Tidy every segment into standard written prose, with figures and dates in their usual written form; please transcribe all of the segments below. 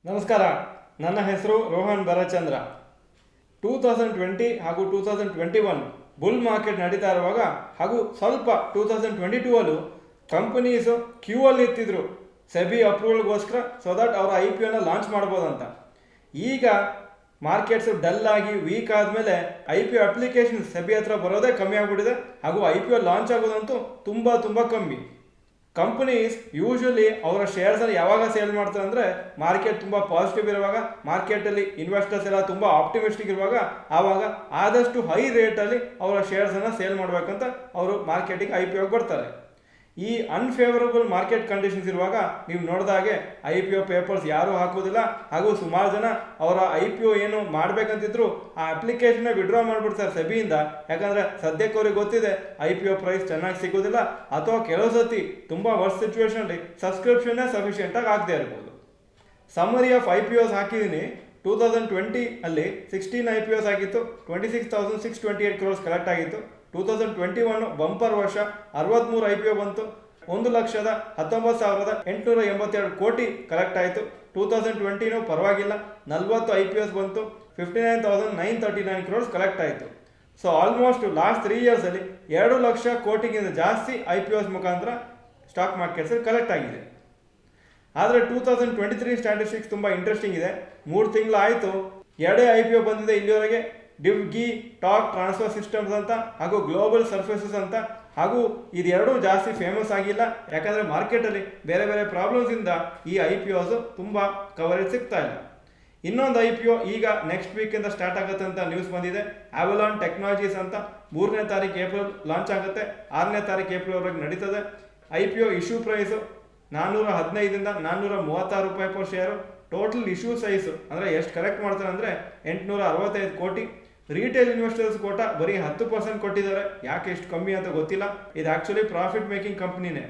ನಮಸ್ಕಾರ, ನನ್ನ ಹೆಸರು ರೋಹನ್ ಭರತ್ ಚಂದ್ರ. 2020 ಹಾಗೂ 2021 ಬುಲ್ ಮಾರ್ಕೆಟ್ ನಡೀತಾ ಇರುವಾಗ ಹಾಗೂ ಸ್ವಲ್ಪ 2022 ಅಲ್ಲೂ ಕಂಪನೀಸು ಕ್ಯೂ ಅಲ್ಲಿ ಇತ್ತಿದ್ರು ಸೆಬಿ ಅಪ್ರೂವಲ್ಗೋಸ್ಕರ, ಸೊ ದಟ್ ಅವರ IPOನ ಲಾಂಚ್ ಮಾಡ್ಬೋದಂತ. ಈಗ ಮಾರ್ಕೆಟ್ಸು ಡಲ್ ಆಗಿ ವೀಕ್ ಆದಮೇಲೆ IPO ಅಪ್ಲಿಕೇಶನ್ ಸೆಬಿ ಹತ್ರ ಬರೋದೇ ಕಮ್ಮಿ ಆಗಿಬಿಟ್ಟಿದೆ ಹಾಗೂ IPO ಲಾಂಚ್ ಆಗೋದಂತೂ ತುಂಬ ಕಮ್ಮಿ. ಕಂಪನೀಸ್ ಯೂಶಲಿ ಅವರ ಶೇರ್ಸನ್ನು ಯಾವಾಗ ಸೇಲ್ ಮಾಡ್ತಾರೆ ಅಂದರೆ ಮಾರ್ಕೆಟ್ ತುಂಬ ಪಾಸಿಟಿವ್ ಇರುವಾಗ, ಮಾರ್ಕೆಟಲ್ಲಿ ಇನ್ವೆಸ್ಟರ್ಸ್ ಎಲ್ಲ ತುಂಬ ಆಪ್ಟಿಮಿಸ್ಟಿಕ್ ಇರುವಾಗ, ಆವಾಗ ಆದಷ್ಟು ಹೈ ರೇಟಲ್ಲಿ ಅವರ ಶೇರ್ಸನ್ನು ಸೇಲ್ ಮಾಡಬೇಕಂತ ಅವರು ಮಾರ್ಕೆಟಿಗೆ IPO ಬರ್ತಾರೆ. ಈ ಅನ್ಫೇವರಬಲ್ ಮಾರ್ಕೆಟ್ ಕಂಡೀಷನ್ಸ್ ಇರುವಾಗ ನೀವು ನೋಡಿದಾಗೆ IPO ಪೇಪರ್ಸ್ ಯಾರೂ ಹಾಕೋದಿಲ್ಲ ಹಾಗೂ ಸುಮಾರು ಜನ ಅವರ IPO ಏನು ಮಾಡಬೇಕಂತಿದ್ರು ಆ ಅಪ್ಲಿಕೇಶನ್ನ ವಿಡ್ರಾ ಮಾಡಿಬಿಡ್ತಾರೆ ಸೆಬಿಯಿಂದ. ಯಾಕಂದರೆ ಸದ್ಯಕ್ಕೆ ಅವ್ರಿಗೆ ಗೊತ್ತಿದೆ IPO ಪ್ರೈಸ್ ಚೆನ್ನಾಗಿ ಸಿಗೋದಿಲ್ಲ, ಅಥವಾ ಕೆಲವು ಸತಿ ತುಂಬ ವರ್ಸ್ಟ್ ಸಿಚುವೇಷನಲ್ಲಿ ಸಬ್ಸ್ಕ್ರಿಪ್ಷನ್ನೇ ಸಫಿಷಿಯೆಂಟಾಗಿ ಆಗದೆ ಇರ್ಬೋದು. ಸಮ್ಮರಿ ಆಫ್ IPOಸ್ ಹಾಕಿದ್ದೀನಿ. 2020 ಅಲ್ಲಿ 16 IPOಸ್ ಆಗಿತ್ತು, 26,628 crores ಕಲೆಕ್ಟ್ ಆಗಿತ್ತು. 2021 ಬಂಪರ್ ವರ್ಷ, 63 IPO ಬಂತು, 1,19,882 ಕೋಟಿ ಕಲೆಕ್ಟ್ ಆಯಿತು. 2020 ಪರವಾಗಿಲ್ಲ, 40 IPOಸ್ ಬಂತು, 59,939 crores ಕಲೆಕ್ಟ್ ಆಯಿತು. ಸೊ ಆಲ್ಮೋಸ್ಟ್ ಲಾಸ್ಟ್ 3 ಇಯರ್ಸಲ್ಲಿ 2 ಲಕ್ಷ ಕೋಟಿಗಿಂತ ಜಾಸ್ತಿ IPOಸ್ ಮುಖಾಂತರ ಸ್ಟಾಕ್ ಮಾರ್ಕೆಟ್ಸಲ್ಲಿ ಕಲೆಕ್ಟ್ ಆಗಿದೆ. ಆದರೆ 2023 ಸ್ಟ್ಯಾಟಿಸ್ಟಿಕ್ಸ್ ತುಂಬ ಇಂಟ್ರೆಸ್ಟಿಂಗ್ ಇದೆ. 3 ತಿಂಗಳು ಆಯಿತು, 2 IPO ಬಂದಿದೆ ಇಲ್ಲಿವರೆಗೆ. ಡಿವ್ಗಿ ಟಾಕ್ ಟ್ರಾನ್ಸ್ಫರ್ ಸಿಸ್ಟಮ್ಸ್ ಅಂತ ಹಾಗೂ ಗ್ಲೋಬಲ್ ಸರ್ಫೇಸಸ್ ಅಂತ. ಹಾಗೂ ಇದೆರಡೂ ಜಾಸ್ತಿ ಫೇಮಸ್ ಆಗಿಲ್ಲ, ಯಾಕಂದರೆ ಮಾರ್ಕೆಟಲ್ಲಿ ಬೇರೆ ಬೇರೆ ಪ್ರಾಬ್ಲಮ್ಸಿಂದ ಈ IPOಸ್ ತುಂಬ ಕವರೇಜ್ ಸಿಗ್ತಾ ಇಲ್ಲ. ಇನ್ನೊಂದು IPO ಈಗ ನೆಕ್ಸ್ಟ್ ವೀಕಿಂದ ಸ್ಟಾರ್ಟ್ ಆಗುತ್ತೆ ಅಂತ ನ್ಯೂಸ್ ಬಂದಿದೆ. ಆವಲಾನ್ ಟೆಕ್ನಾಲಜೀಸ್ ಅಂತ. 3ನೇ ತಾರೀಕು ಏಪ್ರಿಲ್ ಲಾಂಚ್ ಆಗುತ್ತೆ, 6ನೇ ತಾರೀಕು ಏಪ್ರಿಲ್ವರೆಗೆ ನಡೀತದೆ. IPO ಇಶ್ಯೂ ಪ್ರೈಸು 415ರಿಂದ 436 ರೂಪಾಯಿ per share. Total issue size ಅಂದರೆ ಎಷ್ಟು ಕಲೆಕ್ಟ್ ಮಾಡ್ತಾರೆ ಅಂದರೆ 865 ಕೋಟಿ. ರಿಟೇಲ್ ಇನ್ವೆಸ್ಟರ್ಸ್ ಕೋಟ ಬರೀ 10% ಕೊಟ್ಟಿದ್ದಾರೆ. ಯಾಕೆ ಎಷ್ಟು ಕಮ್ಮಿ ಅಂತ ಗೊತ್ತಿಲ್ಲ. ಇದು ಆ್ಯಕ್ಚುಲಿ ಪ್ರಾಫಿಟ್ ಮೇಕಿಂಗ್ ಕಂಪ್ನಿನೇ.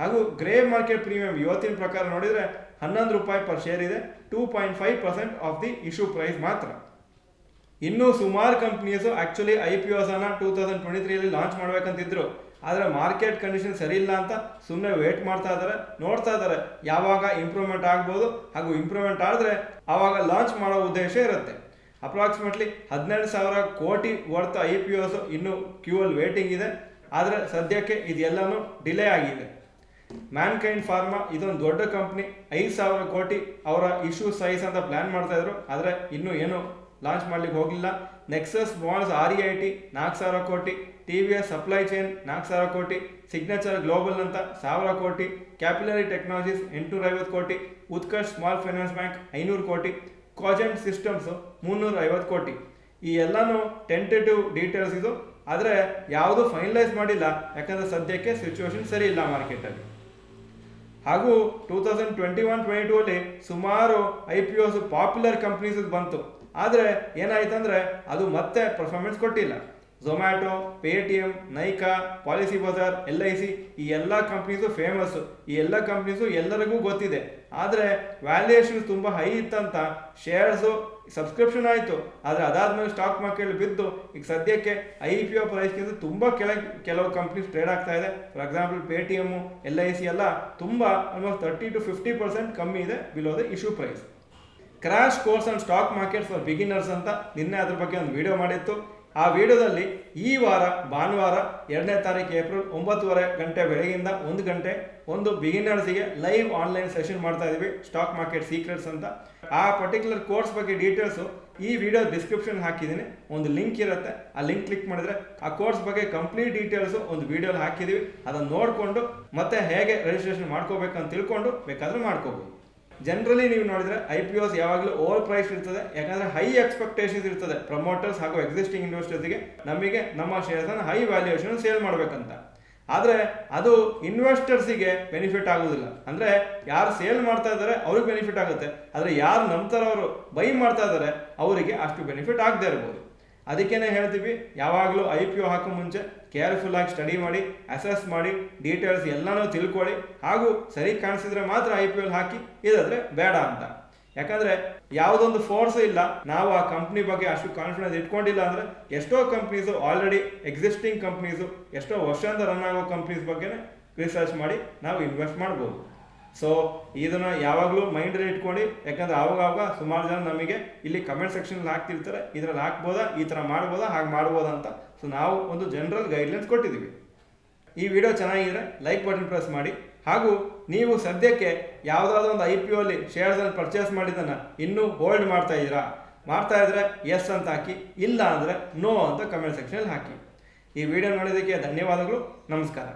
ಹಾಗೂ ಗ್ರೇ ಮಾರ್ಕೆಟ್ ಪ್ರೀಮಿಯಂ ಇವತ್ತಿನ ಪ್ರಕಾರ ನೋಡಿದರೆ 11 ರೂಪಾಯಿ ಪರ್ ಶೇರ್ ಇದೆ. 2.5% ಆಫ್ ದಿ ಇಶ್ಯೂ ಪ್ರೈಸ್ ಮಾತ್ರ. ಇನ್ನೂ ಸುಮಾರು ಕಂಪ್ನೀಸು ಆ್ಯಕ್ಚುಲಿ IPOಸನ್ನು 2023 ಲಾಂಚ್ ಮಾಡಬೇಕಂತಿದ್ರು, ಆದರೆ ಮಾರ್ಕೆಟ್ ಕಂಡೀಷನ್ ಸರಿ ಇಲ್ಲ ಅಂತ ಸುಮ್ಮನೆ ವೇಟ್ ಮಾಡ್ತಾ ಇದ್ದಾರೆ, ನೋಡ್ತಾ ಇದ್ದಾರೆ ಯಾವಾಗ ಇಂಪ್ರೂವ್ಮೆಂಟ್ ಆಗ್ಬೋದು. ಹಾಗೂ ಇಂಪ್ರೂವ್ಮೆಂಟ್ ಆದರೆ ಆವಾಗ ಲಾಂಚ್ ಮಾಡೋ ಉದ್ದೇಶ ಇರುತ್ತೆ. ಅಪ್ರಾಕ್ಸಿಮೇಟ್ಲಿ 12,000 ಕೋಟಿ ವರ್ತ್ IPOಸ್ ಇನ್ನೂ ಕ್ಯೂ ಅಲ್ಲಿ ವೇಟಿಂಗ್ ಇದೆ. ಆದರೆ ಸದ್ಯಕ್ಕೆ ಇದೆಲ್ಲನೂ ಡಿಲೇ ಆಗಿದೆ. ಮ್ಯಾನ್ಕೈಂಡ್ ಫಾರ್ಮಾ ಇದೊಂದು ದೊಡ್ಡ ಕಂಪ್ನಿ, 5,000 ಕೋಟಿ ಅವರ ಇಶ್ಯೂ ಸೈಜ್ ಅಂತ ಪ್ಲ್ಯಾನ್ ಮಾಡ್ತಾಯಿದ್ರು, ಆದರೆ ಇನ್ನೂ ಏನು ಲಾಂಚ್ ಮಾಡ್ಲಿಕ್ಕೆ ಹೋಗಲಿಲ್ಲ. ನೆಕ್ಸಸ್ ಬಾಂಡ್ಸ್ REIT 4,000 ಕೋಟಿ, TVS ಸಪ್ಲೈ ಚೈನ್ 4,000 ಕೋಟಿ, ಸಿಗ್ನೇಚರ್ ಗ್ಲೋಬಲ್ ಅಂತ 1,000 ಕೋಟಿ, ಕ್ಯಾಪಿಲರಿ ಟೆಕ್ನಾಲಜೀಸ್ 850 ಕೋಟಿ, ಉತ್ಕರ್ಷ್ ಸ್ಮಾಲ್ ಫೈನಾನ್ಸ್ ಬ್ಯಾಂಕ್ 500 ಕೋಟಿ, ಕಾಜೆಂಟ್ ಸಿಸ್ಟಮ್ಸು 350 ಕೋಟಿ. ಈ ಎಲ್ಲನೂ ಟೆಂಟೇಟಿವ್ ಡೀಟೇಲ್ಸ್ ಇದು, ಆದರೆ ಯಾವುದೂ ಫೈನಲೈಸ್ ಮಾಡಿಲ್ಲ, ಯಾಕಂದರೆ ಸದ್ಯಕ್ಕೆ ಸಿಚುವೇಶನ್ ಸರಿ ಇಲ್ಲ ಮಾರ್ಕೆಟಲ್ಲಿ. ಹಾಗೂ 2021-22 ಅಲ್ಲಿ ಸುಮಾರು IPOಸ್ ಪಾಪ್ಯುಲರ್ ಕಂಪ್ನೀಸ್ ಬಂತು, ಆದರೆ ಏನಾಯ್ತಂದರೆ ಅದು ಮತ್ತೆ ಪರ್ಫಾರ್ಮೆನ್ಸ್ ಕೊಟ್ಟಿಲ್ಲ. Zomato, Paytm, Nykaa, policy Bazaar, LIC ಈ ಎಲ್ಲ ಕಂಪ್ನೀಸು ಫೇಮಸ್ಸು. ಈ ಎಲ್ಲ ಕಂಪ್ನೀಸು ಎಲ್ಲರಿಗೂ ಗೊತ್ತಿದೆ. ಆದರೆ ವ್ಯಾಲ್ಯೂಯೇಷನ್ಸ್ ತುಂಬ ಹೈ ಇತ್ತಂತ ಶೇರ್ಸು ಸಬ್ಸ್ಕ್ರಿಪ್ಷನ್ ಆಯಿತು, ಆದರೆ ಅದಾದಮೇಲೆ ಸ್ಟಾಕ್ ಮಾರ್ಕೆಟ್ ಬಿದ್ದು ಈಗ ಸದ್ಯಕ್ಕೆ IPO ಪ್ರೈಸ್ಗಿಂತ ತುಂಬ ಕೆಲವು ಕಂಪ್ನೀಸ್ ಟ್ರೇಡ್ ಆಗ್ತಾ ಇದೆ. ಫಾರ್ ಎಕ್ಸಾಂಪಲ್ ಪೇಟಿಎಮ್ಮು, LIC ಎಲ್ಲ ತುಂಬ ಆಲ್ಮೋಸ್ಟ್ 30-50% ಕಮ್ಮಿ ಇದೆ below the issue price. Crash course on stock market for beginners ಅಂತ ನಿನ್ನೆ ಅದ್ರ ಬಗ್ಗೆ ಒಂದು ವಿಡಿಯೋ ಮಾಡಿತ್ತು. ಆ ವಿಡಿಯೋದಲ್ಲಿ ಈ ವಾರ ಭಾನುವಾರ 2ನೇ ತಾರೀಕು ಏಪ್ರಿಲ್ 9:30 ಗಂಟೆ ಬೆಳಗಿಂದ 1 ಗಂಟೆ ಒಂದು ಬಿಗಿನರ್ಸಿಗೆ ಲೈವ್ ಆನ್ಲೈನ್ ಸೆಷನ್ ಮಾಡ್ತಾ ಇದೀವಿ, ಸ್ಟಾಕ್ ಮಾರ್ಕೆಟ್ ಸೀಕ್ರೆಟ್ಸ್ ಅಂತ. ಆ ಪರ್ಟಿಕ್ಯುಲರ್ ಕೋರ್ಸ್ ಬಗ್ಗೆ ಡೀಟೇಲ್ಸು ಈ ವಿಡಿಯೋ ಡಿಸ್ಕ್ರಿಪ್ಷನ್ ಹಾಕಿದ್ದೀನಿ, ಒಂದು ಲಿಂಕ್ ಇರುತ್ತೆ. ಆ ಲಿಂಕ್ ಕ್ಲಿಕ್ ಮಾಡಿದ್ರೆ ಆ ಕೋರ್ಸ್ ಬಗ್ಗೆ ಕಂಪ್ಲೀಟ್ ಡೀಟೇಲ್ಸು ಒಂದು ವಿಡಿಯೋಲಿ ಹಾಕಿದ್ದೀವಿ. ಅದನ್ನು ನೋಡಿಕೊಂಡು ಮತ್ತೆ ಹೇಗೆ ರಿಜಿಸ್ಟ್ರೇಷನ್ ಮಾಡ್ಕೋಬೇಕಂತ ತಿಳ್ಕೊಂಡು ಬೇಕಾದರೆ ಮಾಡ್ಕೋಬೋದು. ಜನರಲಿ ನೀವು ನೋಡಿದರೆ IPOಸ್ ಯಾವಾಗಲೂ ಓವರ್ ಪ್ರೈಸ್ ಇರ್ತದೆ, ಯಾಕಂದರೆ ಹೈ ಎಕ್ಸ್ಪೆಕ್ಟೇಷನ್ಸ್ ಇರ್ತದೆ ಪ್ರಮೋಟರ್ಸ್ ಹಾಗೂ ಎಕ್ಸಿಸ್ಟಿಂಗ್ ಇನ್ವೆಸ್ಟರ್ಸ್ಗೆ. ನಮಗೆ ನಮ್ಮ ಶೇರ್ಸನ್ನು ಹೈ ವ್ಯಾಲ್ಯೂಯೇಷನ್ ಸೇಲ್ ಮಾಡಬೇಕಂತ. ಆದರೆ ಅದು ಇನ್ವೆಸ್ಟರ್ಸಿಗೆ ಬೆನಿಫಿಟ್ ಆಗೋದಿಲ್ಲ. ಅಂದರೆ ಯಾರು ಸೇಲ್ ಮಾಡ್ತಾ ಇದ್ದಾರೆ ಅವ್ರಿಗೆ ಬೆನಿಫಿಟ್ ಆಗುತ್ತೆ, ಆದರೆ ಯಾರು ನಂತರವರು ಬೈ ಮಾಡ್ತಾ ಇದ್ದಾರೆ ಅವರಿಗೆ ಅಷ್ಟು ಬೆನಿಫಿಟ್ ಆಗದೆ ಇರ್ಬೋದು. ಅದಕ್ಕೇ ಹೇಳ್ತೀವಿ, ಯಾವಾಗಲೂ IPO ಹಾಕೋ ಮುಂಚೆ ಕೇರ್ಫುಲ್ಲಾಗಿ ಸ್ಟಡಿ ಮಾಡಿ, ಅಸೆಸ್ ಮಾಡಿ, ಡೀಟೇಲ್ಸ್ ಎಲ್ಲನೂ ತಿಳ್ಕೊಳ್ಳಿ. ಹಾಗೂ ಸರಿ ಕಾಣಿಸಿದ್ರೆ ಮಾತ್ರ IPO ಹಾಕಿ, ಇದಾದರೆ ಬೇಡ ಅಂತ. ಯಾಕಂದರೆ ಯಾವುದೊಂದು ಫೋರ್ಸ್ ಇಲ್ಲ, ನಾವು ಆ ಕಂಪ್ನಿ ಬಗ್ಗೆ ಅಷ್ಟು ಕಾನ್ಫಿಡೆನ್ಸ್ ಇಟ್ಕೊಂಡಿಲ್ಲ ಅಂದರೆ ಎಷ್ಟೋ ಕಂಪ್ನೀಸು ಆಲ್ರೆಡಿ ಎಕ್ಸಿಸ್ಟಿಂಗ್ ಕಂಪ್ನೀಸು ಎಷ್ಟೋ ವರ್ಷದಿಂದ ರನ್ ಆಗೋ ಕಂಪ್ನೀಸ್ ಬಗ್ಗೆ ರಿಸರ್ಚ್ ಮಾಡಿ ನಾವು ಇನ್ವೆಸ್ಟ್ ಮಾಡ್ಬೋದು. ಸೊ ಇದನ್ನು ಯಾವಾಗಲೂ ಮೈಂಡಲ್ಲಿ ಇಟ್ಕೊಂಡು, ಯಾಕಂದರೆ ಆವಾಗ ಸುಮಾರು ಜನ ನಮಗೆ ಇಲ್ಲಿ ಕಮೆಂಟ್ ಸೆಕ್ಷನಲ್ಲಿ ಹಾಕ್ತಿರ್ತಾರೆ, ಇದರಲ್ಲಿ ಹಾಕ್ಬೋದಾ, ಈ ಥರ ಮಾಡ್ಬೋದಾ, ಹಾಗೆ ಮಾಡ್ಬೋದಾ ಅಂತ. ಸೊ ನಾವು ಒಂದು ಜನರಲ್ ಗೈಡ್ಲೈನ್ಸ್ ಕೊಟ್ಟಿದ್ದೀವಿ. ಈ ವಿಡಿಯೋ ಚೆನ್ನಾಗಿದ್ರೆ ಲೈಕ್ ಬಟನ್ ಪ್ರೆಸ್ ಮಾಡಿ. ಹಾಗೂ ನೀವು ಸದ್ಯಕ್ಕೆ ಯಾವುದಾದ್ರೂ ಒಂದು IPO ಅಲ್ಲಿ ಶೇರ್ಸನ್ನು ಪರ್ಚೇಸ್ ಮಾಡಿದ್ದನ್ನು ಇನ್ನೂ ಹೋಲ್ಡ್ ಮಾಡ್ತಾ ಇದ್ದರೆ ಎಸ್ ಅಂತ ಹಾಕಿ, ಇಲ್ಲ ಅಂದರೆ ನೋ ಅಂತ ಕಮೆಂಟ್ ಸೆಕ್ಷನಲ್ಲಿ ಹಾಕಿ. ಈ ವಿಡಿಯೋ ನೋಡೋದಕ್ಕೆ ಧನ್ಯವಾದಗಳು. ನಮಸ್ಕಾರ.